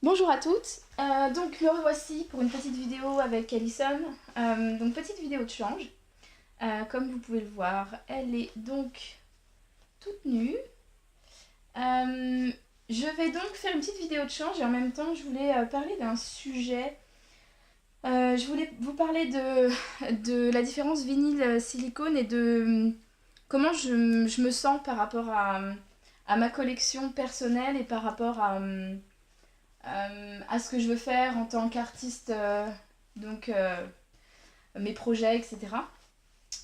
Bonjour à toutes, donc me revoici pour une petite vidéo avec Alison, donc petite vidéo de change. Comme vous pouvez le voir, elle est donc toute nue. Je vais donc faire une petite vidéo de change et en même temps je voulais parler d'un sujet. Je voulais vous parler de la différence vinyle-silicone et de comment je me sens par rapport à ma collection personnelle et par rapport à ce que je veux faire en tant qu'artiste, donc mes projets, etc.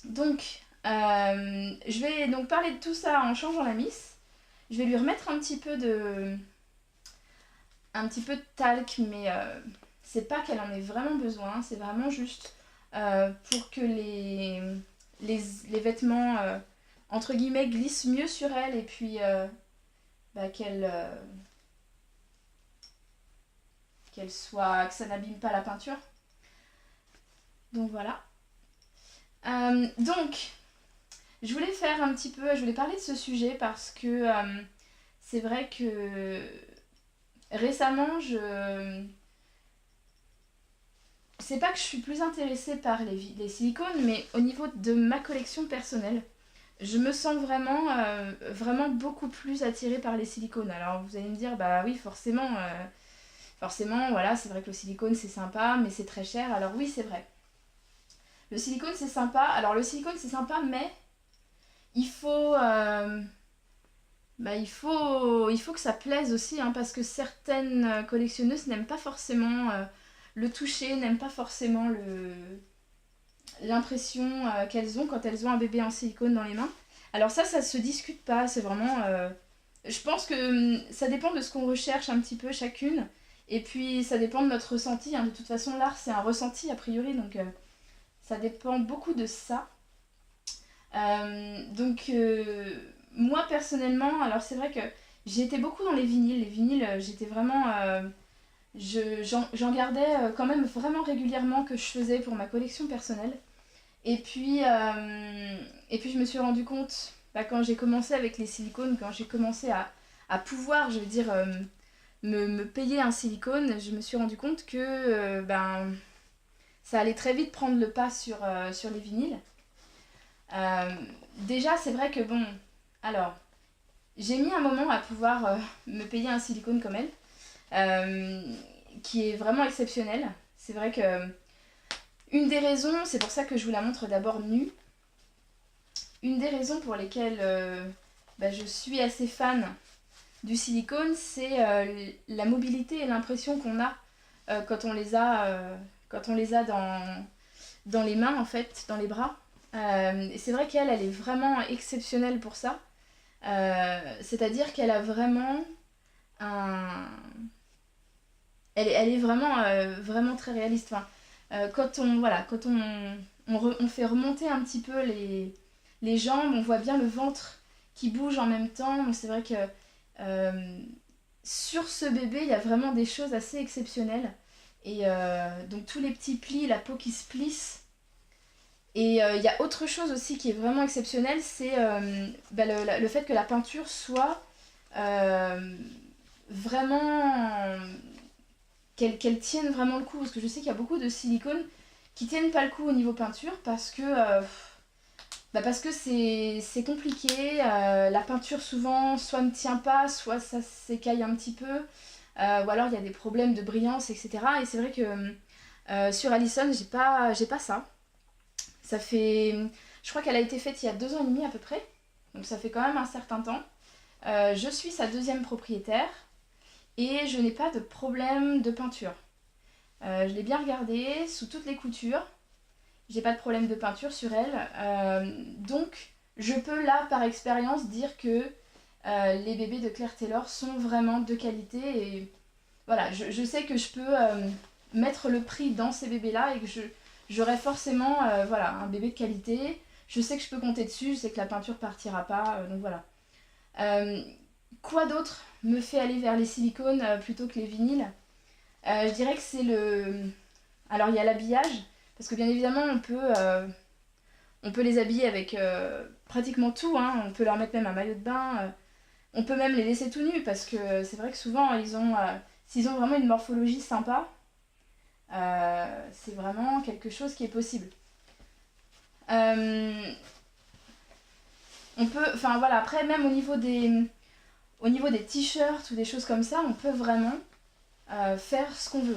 Donc, je vais donc parler de tout ça en changeant la miss. Je vais lui remettre un petit peu de talc, mais c'est pas qu'elle en ait vraiment besoin, c'est vraiment juste pour que les vêtements, entre guillemets, glissent mieux sur elle et puis qu'elle soit, que ça n'abîme pas la peinture. Donc voilà. Donc, je voulais parler de ce sujet parce que c'est vrai que récemment, c'est pas que je suis plus intéressée par les silicones, mais au niveau de ma collection personnelle, je me sens vraiment beaucoup plus attirée par les silicones. Alors vous allez me dire, bah oui, forcément, voilà, c'est vrai que le silicone c'est sympa, mais c'est très cher. Alors oui, c'est vrai. Le silicone c'est sympa. Alors le silicone c'est sympa, mais il faut, il faut que ça plaise aussi, hein, parce que certaines collectionneuses n'aiment pas forcément le toucher, n'aiment pas forcément l'impression qu'elles ont quand elles ont un bébé en silicone dans les mains. Alors ça se discute pas, c'est vraiment... je pense que ça dépend de ce qu'on recherche un petit peu chacune, et puis ça dépend de notre ressenti, hein. De toute façon, l'art c'est un ressenti a priori, donc ça dépend beaucoup de ça. Donc moi personnellement, alors c'est vrai que j'ai été beaucoup dans les vinyles. Les vinyles, j'étais vraiment... j'en gardais quand même vraiment régulièrement que je faisais pour ma collection personnelle. Et puis je me suis rendu compte, quand j'ai commencé avec les silicones, quand j'ai commencé à pouvoir, je veux dire, me payer un silicone, je me suis rendu compte que ça allait très vite prendre le pas sur les vinyles. Euh, Déjà, c'est vrai que bon, alors, j'ai mis un moment à pouvoir me payer un silicone comme elle, euh, qui est vraiment exceptionnel. C'est vrai que une des raisons, c'est pour ça que je vous la montre d'abord nue, une des raisons pour lesquelles je suis assez fan du silicone, c'est la mobilité et l'impression qu'on a quand on les a dans les mains, en fait, dans les bras. Et c'est vrai qu'elle, elle est vraiment exceptionnelle pour ça. C'est-à-dire qu'elle a vraiment un... Elle est vraiment très réaliste. Enfin, quand on fait remonter un petit peu les jambes, on voit bien le ventre qui bouge en même temps. Donc c'est vrai que euh, sur ce bébé, il y a vraiment des choses assez exceptionnelles. Et donc tous les petits plis, la peau qui se plisse. Et il y a autre chose aussi qui est vraiment exceptionnel, c'est le fait que la peinture soit euh, vraiment... qu'elle tienne vraiment le coup. Parce que je sais qu'il y a beaucoup de silicones qui tiennent pas le coup au niveau peinture parce que c'est compliqué. La peinture souvent soit ne tient pas, soit ça s'écaille un petit peu. Ou alors il y a des problèmes de brillance, etc. Et c'est vrai que sur Allison, j'ai pas ça. Ça fait. Je crois qu'elle a été faite il y a 2 ans et demi à peu près. Donc ça fait quand même un certain temps. Je suis sa deuxième propriétaire et je n'ai pas de problème de peinture. Je l'ai bien regardée sous toutes les coutures. J'ai pas de problème de peinture sur elle. Donc je peux là par expérience dire que les bébés de Claire Taylor sont vraiment de qualité. Et voilà, je sais que je peux mettre le prix dans ces bébés là et que j'aurai forcément voilà, un bébé de qualité. Je sais que je peux compter dessus, je sais que la peinture partira pas, donc voilà. Euh, Quoi d'autre me fait aller vers les silicones plutôt que les vinyles? Je dirais que c'est le... Alors il y a l'habillage, parce que bien évidemment on peut les habiller avec pratiquement tout, hein. On peut leur mettre même un maillot de bain, on peut même les laisser tout nus, parce que c'est vrai que souvent s'ils ont vraiment une morphologie sympa, c'est vraiment quelque chose qui est possible. On peut, enfin voilà, après même au niveau des t-shirts ou des choses comme ça, on peut vraiment faire ce qu'on veut.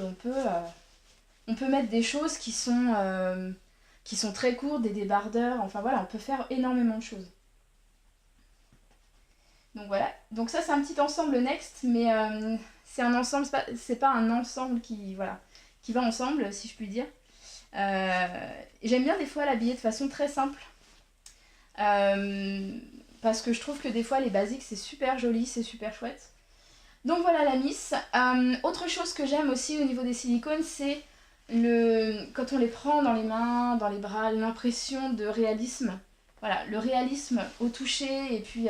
On peut mettre des choses qui sont très courtes, des débardeurs, enfin voilà, on peut faire énormément de choses. Donc voilà, donc ça c'est un petit ensemble Next, mais c'est un ensemble, c'est pas un ensemble qui va ensemble, si je puis dire. J'aime bien des fois l'habiller de façon très simple, parce que je trouve que des fois les basiques c'est super joli, c'est super chouette. Donc voilà la Miss. Autre chose que j'aime aussi au niveau des silicones, c'est quand on les prend dans les mains, dans les bras, l'impression de réalisme. Voilà, le réalisme au toucher et puis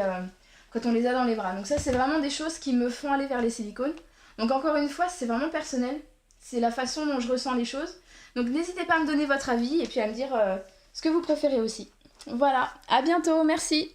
quand on les a dans les bras. Donc ça c'est vraiment des choses qui me font aller vers les silicones. Donc encore une fois, c'est vraiment personnel. C'est la façon dont je ressens les choses. Donc n'hésitez pas à me donner votre avis et puis à me dire ce que vous préférez aussi. Voilà, à bientôt, merci.